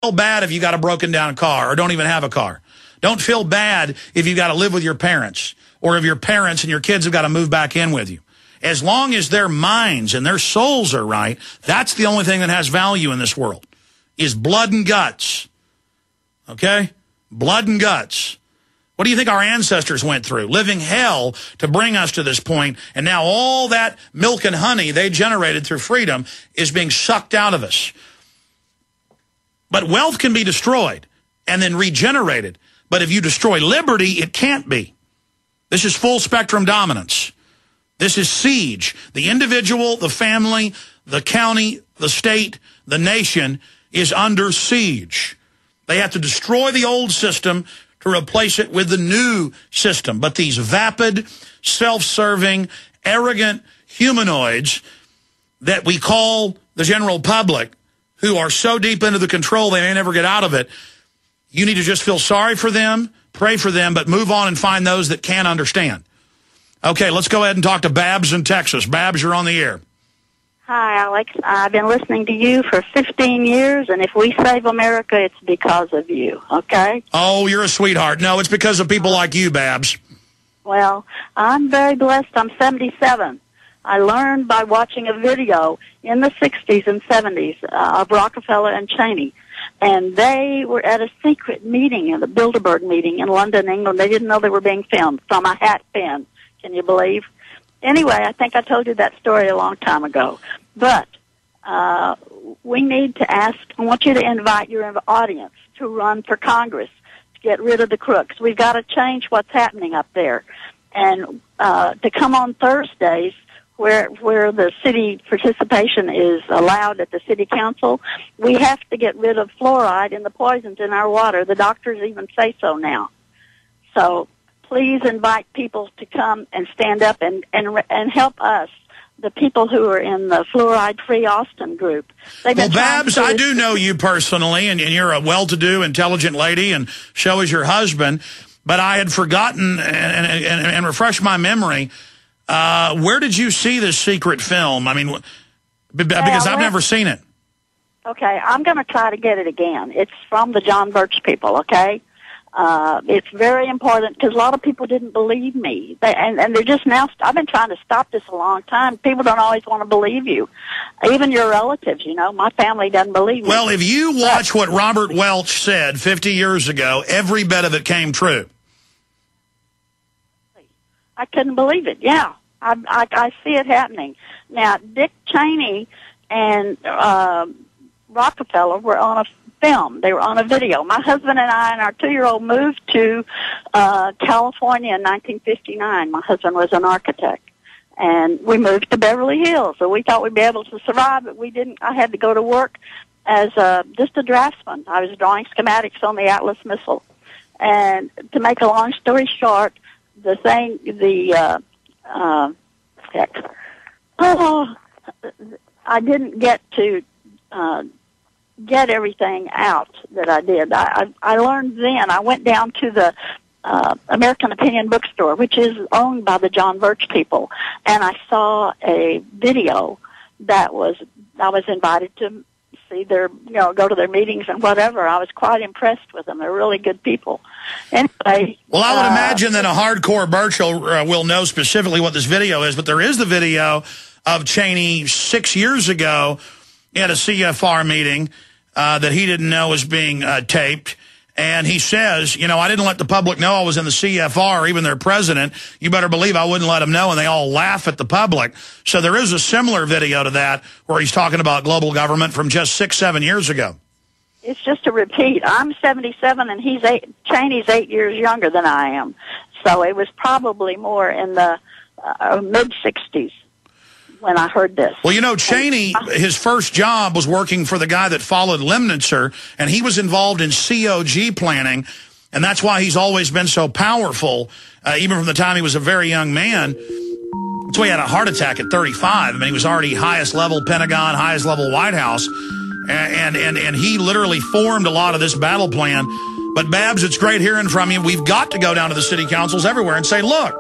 Feel bad if you got a broken down car or don't even have a car. Don't feel bad if you got to live with your parents or if your parents and your kids have got to move back in with you. As long as their minds and their souls are right, that's the only thing that has value in this world, is blood and guts. Okay? Blood and guts. What do you think our ancestors went through? Living hell to bring us to this point, and now all that milk and honey they generated through freedom is being sucked out of us. But wealth can be destroyed and then regenerated. But if you destroy liberty, it can't be. This is full spectrum dominance. This is siege. The individual, the family, the county, the state, the nation is under siege. They have to destroy the old system to replace it with the new system. But these vapid, self-serving, arrogant humanoids that we call the general public, who are so deep into the control they may never get out of it, you need to just feel sorry for them, pray for them, but move on and find those that can understand. Okay, let's go ahead and talk to Babs in Texas. Babs, you're on the air. Hi, Alex. I've been listening to you for 15 years, and if we save America, it's because of you, okay? Oh, you're a sweetheart. No, it's because of people like you, Babs. Well, I'm very blessed. I'm 77. I learned by watching a video in the 60s and 70s of Rockefeller and Cheney. And they were at a secret meeting, the Bilderberg meeting in London, England. They didn't know they were being filmed from a hat pin. Can you believe? Anyway, I think I told you that story a long time ago. But we need to ask, I want you to invite your audience to run for Congress to get rid of the crooks. We've got to change what's happening up there. And to come on Thursdays, where the city participation is allowed at the city council, we have to get rid of fluoride and the poisons in our water. The doctors even say so now. So please invite people to come and stand up and help us, the people who are in the fluoride-free Austin group. Well, Babs, I do know you personally, and you're a well-to-do, intelligent lady, and so is your husband. But I had forgotten and refreshed my memory. Where did you see this secret film? I mean, because I've never seen it. Okay, I'm going to try to get it again. It's from the John Birch people, okay? It's very important because a lot of people didn't believe me. And they're just now, I've been trying to stop this a long time. People don't always want to believe you. Even your relatives, you know, my family doesn't believe me. Well, if you watch what Robert Welch said 50 years ago, every bit of it came true. I couldn't believe it. Yeah, I see it happening. Now, Dick Cheney and Rockefeller were on a film. They were on a video. My husband and I and our 2-year-old moved to California in 1959. My husband was an architect. And we moved to Beverly Hills. So we thought we'd be able to survive, but we didn't. I had to go to work as just a draftsman. I was drawing schematics on the Atlas missile. And to make a long story short, I didn't get to get everything out that I did. I learned then. I went down to the American Opinion bookstore, which is owned by the John Birch people, and I saw a video I was invited to see their, go to their meetings and whatever. I was quite impressed with them. They're really good people. Anyway. Well, I would imagine that a hardcore Birch will know specifically what this video is, but there is the video of Cheney 6 years ago at a CFR meeting that he didn't know was being taped. And he says, I didn't let the public know I was in the CFR, or even their president. You better believe I wouldn't let them know, and they all laugh at the public. So there is a similar video to that where he's talking about global government from just 6-7 years ago. It's just a repeat. I'm 77, and Cheney's 8 years younger than I am. So it was probably more in the mid-60s. When I heard this. Well, Cheney, his first job was working for the guy that followed Lemnitzer, and he was involved in COG planning, and that's why he's always been so powerful, even from the time he was a very young man. That's why he had a heart attack at 35. I mean, he was already highest level Pentagon, highest level White House, and he literally formed a lot of this battle plan. But, Babs, it's great hearing from you. We've got to go down to the city councils everywhere and say, look,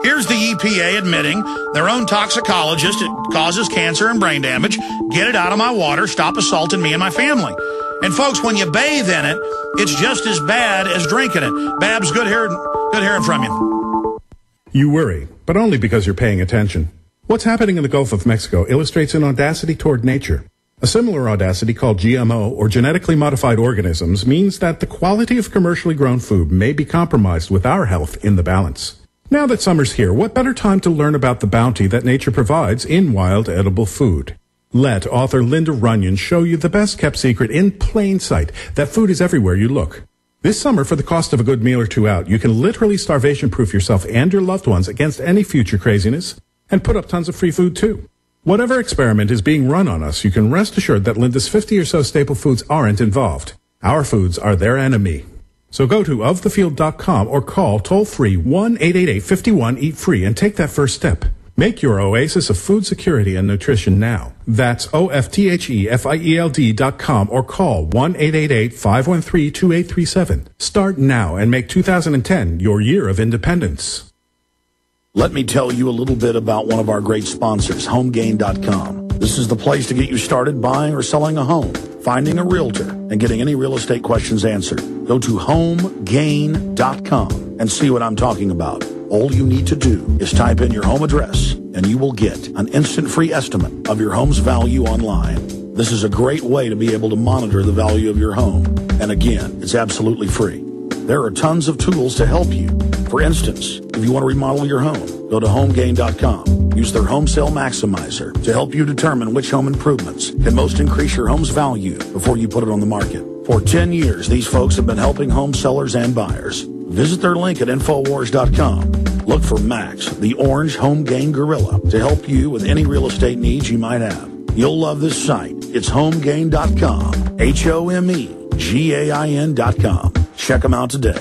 here's the EPA admitting their own toxicologist, it causes cancer and brain damage. Get it out of my water. Stop assaulting me and my family. And folks, when you bathe in it, it's just as bad as drinking it. Babs, good hearing from you. You worry, but only because you're paying attention. What's happening in the Gulf of Mexico illustrates an audacity toward nature. A similar audacity called GMO, or genetically modified organisms, means that the quality of commercially grown food may be compromised with our health in the balance. Now that summer's here, what better time to learn about the bounty that nature provides in wild edible food? Let author Linda Runyon show you the best-kept secret in plain sight, that food is everywhere you look. This summer, for the cost of a good meal or two out, you can literally starvation-proof yourself and your loved ones against any future craziness, and put up tons of free food, too. Whatever experiment is being run on us, you can rest assured that Linda's 50 or so staple foods aren't involved. Our foods are their enemy. So go to ofthefield.com or call toll-free 1-888-51-EAT-FREE and take that first step. Make your oasis of food security and nutrition now. That's OFTHEFIELD.com or call 1-888-513-2837. Start now and make 2010 your year of independence. Let me tell you a little bit about one of our great sponsors, HomeGain.com. This is the place to get you started buying or selling a home, finding a realtor, and getting any real estate questions answered. Go to HomeGain.com and see what I'm talking about. All you need to do is type in your home address, and you will get an instant free estimate of your home's value online. This is a great way to be able to monitor the value of your home. And again, it's absolutely free. There are tons of tools to help you. For instance, if you want to remodel your home, go to HomeGain.com. Use their Home Sale Maximizer to help you determine which home improvements can most increase your home's value before you put it on the market. For 10 years, these folks have been helping home sellers and buyers. Visit their link at Infowars.com. Look for Max, the orange Home Gain Gorilla, to help you with any real estate needs you might have. You'll love this site. It's HomeGain.com. HomeGain.com. Check them out today.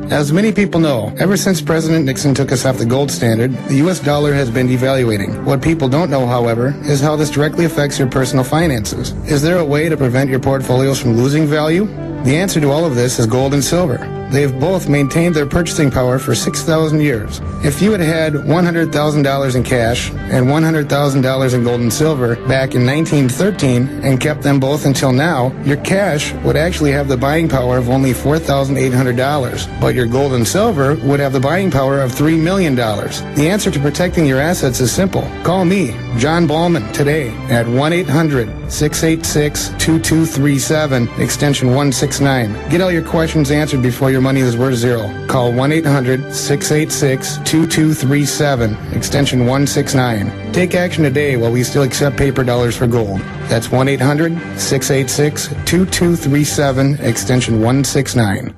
As many people know, ever since President Nixon took us off the gold standard, the U.S. dollar has been devaluating. What people don't know, however, is how this directly affects your personal finances. Is there a way to prevent your portfolios from losing value? The answer to all of this is gold and silver. They have both maintained their purchasing power for 6,000 years. If you had had $100,000 in cash and $100,000 in gold and silver back in 1913 and kept them both until now, your cash would actually have the buying power of only $4,800, but your gold and silver would have the buying power of $3 million. The answer to protecting your assets is simple. Call me, John Ballman, today at 1-800-686-2237, extension 169. Get all your questions answered before your money is worth zero. Call 1-800-686-2237, extension 169. Take action today while we still accept paper dollars for gold. That's 1-800-686-2237, extension 169.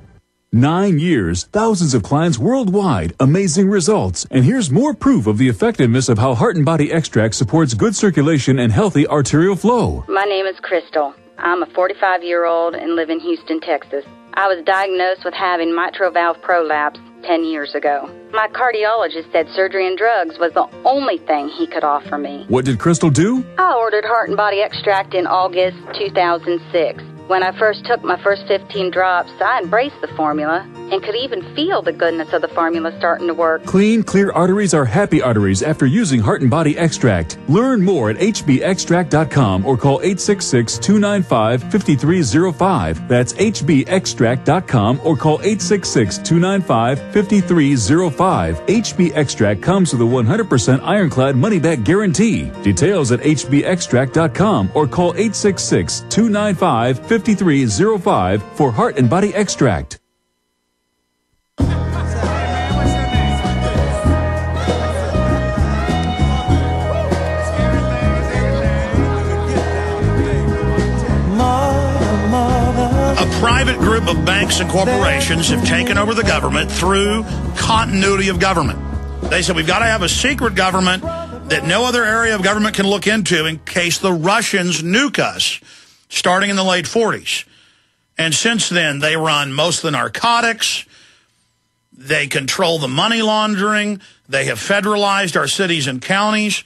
9 years, thousands of clients worldwide, amazing results. And here's more proof of the effectiveness of how Heart and Body Extract supports good circulation and healthy arterial flow. My name is Crystal. I'm a 45-year-old and live in Houston, Texas. I was diagnosed with having mitral valve prolapse 10 years ago. My cardiologist said surgery and drugs was the only thing he could offer me. What did Crystal do? I ordered Heart and Body Extract in August 2006. When I first took my first 15 drops, I embraced the formula and could even feel the goodness of the formula starting to work. Clean, clear arteries are happy arteries after using Heart and Body Extract. Learn more at hbextract.com or call 866-295-5305. That's hbextract.com or call 866-295-5305. HB Extract comes with a 100% ironclad money-back guarantee. Details at hbextract.com or call 866-295-5305 for Heart and Body Extract. A private group of banks and corporations have taken over the government through continuity of government. They said we've got to have a secret government that no other area of government can look into in case the Russians nuke us, starting in the late 40s. And since then, they run most of the narcotics. They control the money laundering. They have federalized our cities and counties.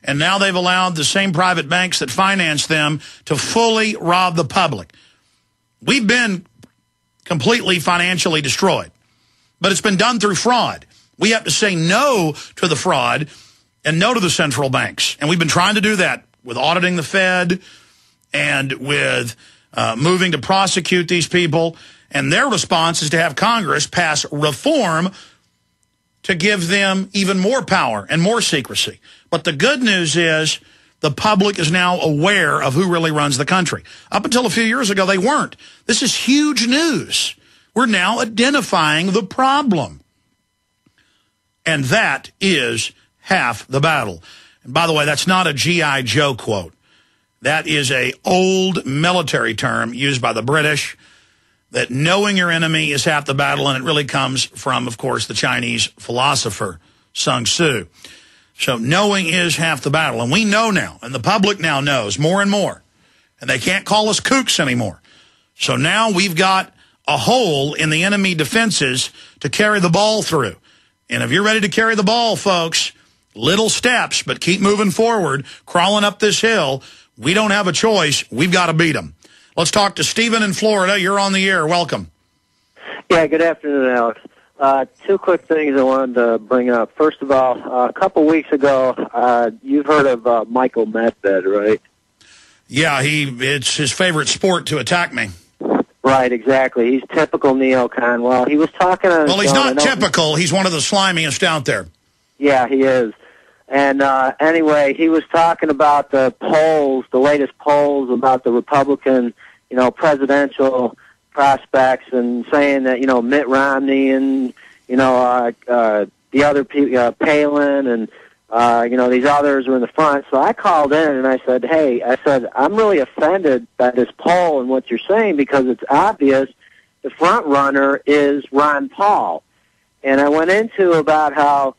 And now they've allowed the same private banks that finance them to fully rob the public. We've been completely financially destroyed, but it's been done through fraud. We have to say no to the fraud and no to the central banks. And we've been trying to do that with auditing the Fed and with moving to prosecute these people. And their response is to have Congress pass reform to give them even more power and more secrecy. But the good news is the public is now aware of who really runs the country. Up until a few years ago, they weren't. This is huge news. We're now identifying the problem. And that is half the battle. And by the way, that's not a G.I. Joe quote. That is an old military term used by the British, that knowing your enemy is half the battle, and it really comes from, of course, the Chinese philosopher Sun Tzu. So knowing is half the battle, and we know now, and the public now knows more and more, and they can't call us kooks anymore. So now we've got a hole in the enemy defenses to carry the ball through. And if you're ready to carry the ball, folks, little steps, but keep moving forward, crawling up this hill. We don't have a choice. We've got to beat them. Let's talk to Stephen in Florida. You're on the air. Welcome. Yeah, good afternoon, Alex. Two quick things I wanted to bring up. First of all, a couple weeks ago, you've heard of Michael Medved, right? Yeah, it's his favorite sport to attack me. Right, exactly. He's typical neocon. Well, he was talking on... Well, he's not typical. He's one of the slimiest out there. Yeah, he is. And anyway, he was talking about the polls, the latest polls about the Republican, presidential prospects, and saying that, Mitt Romney and, the other people, Palin and, these others were in the front. So I called in and I said, hey, I'm really offended by this poll and what you're saying, because it's obvious the front runner is Ron Paul. And I went into about how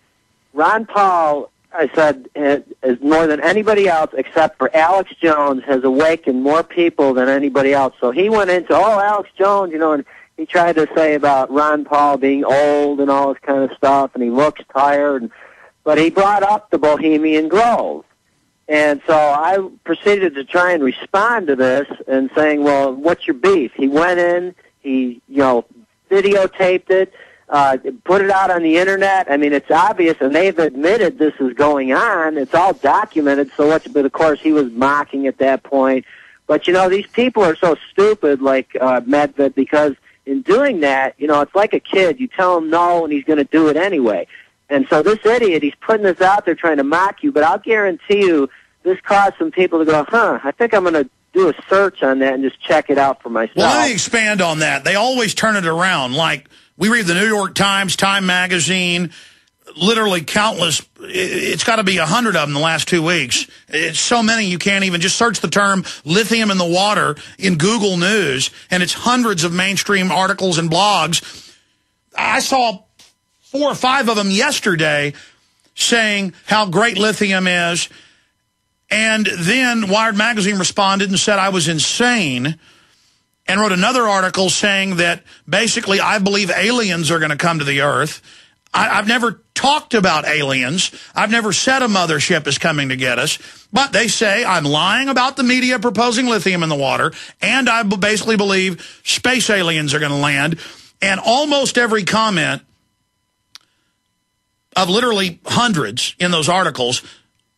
Ron Paul, I said, is more than anybody else except for Alex Jones, has awakened more people than anybody else. So he went into, Alex Jones, and he tried to say about Ron Paul being old and all this kind of stuff, and he looks tired. But he brought up the Bohemian Grove. And so I proceeded to try and respond to this and saying, well, what's your beef? He went in, he, videotaped it, put it out on the internet. I mean, it's obvious, and they've admitted this is going on. It's all documented. But of course, he was mocking at that point. But, these people are so stupid, like Medved, because in doing that, it's like a kid. You tell him no, and he's going to do it anyway. And so this idiot, he's putting this out there trying to mock you, but I'll guarantee you this caused some people to go, I think I'm going to do a search on that and just check it out for myself. Well, let me expand on that. They always turn it around. Like, we read the New York Times, Time Magazine, literally countless. It's got to be 100 of them the last 2 weeks. It's so many you can't even just search the term lithium in the water in Google News, and it's hundreds of mainstream articles and blogs. I saw 4 or 5 of them yesterday saying how great lithium is. And then Wired Magazine responded and said I was insane, and wrote another article saying that basically I believe aliens are going to come to the Earth. I've never talked about aliens. I've never said a mothership is coming to get us. But they say I'm lying about the media proposing lithium in the water, and I basically believe space aliens are going to land. And almost every comment of literally hundreds in those articles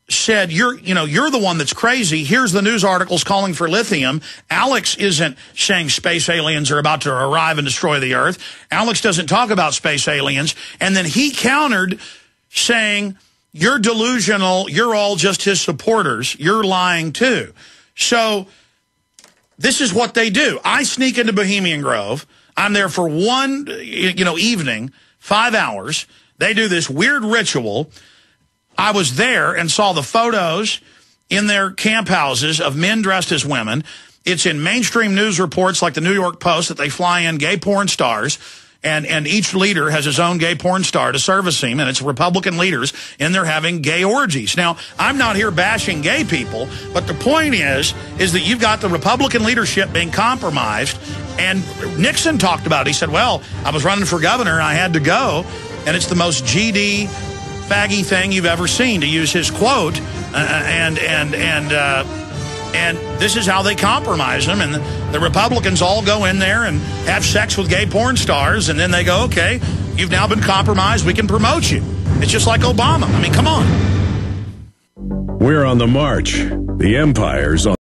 said, you're the one that's crazy. Here's the news articles calling for lithium. Alex isn't saying space aliens are about to arrive and destroy the Earth. Alex doesn't talk about space aliens. And then he countered saying, you're delusional. You're all just his supporters. You're lying too. So this is what they do. I sneak into Bohemian Grove. I'm there for one, evening, 5 hours. They do this weird ritual. I was there and saw the photos in their camp houses of men dressed as women. It's in mainstream news reports like the New York Post that they fly in gay porn stars, and each leader has his own gay porn star to service him, and it's Republican leaders, and they're having gay orgies. Now, I'm not here bashing gay people, but the point is that you've got the Republican leadership being compromised, and Nixon talked about it. He said, well, I was running for governor, and I had to go. And it's the most GD, faggy thing you've ever seen, to use his quote. And this is how they compromise them. And the Republicans all go in there and have sex with gay porn stars, and then they go, okay, you've now been compromised. We can promote you. It's just like Obama. I mean, come on. We're on the march. The empire's on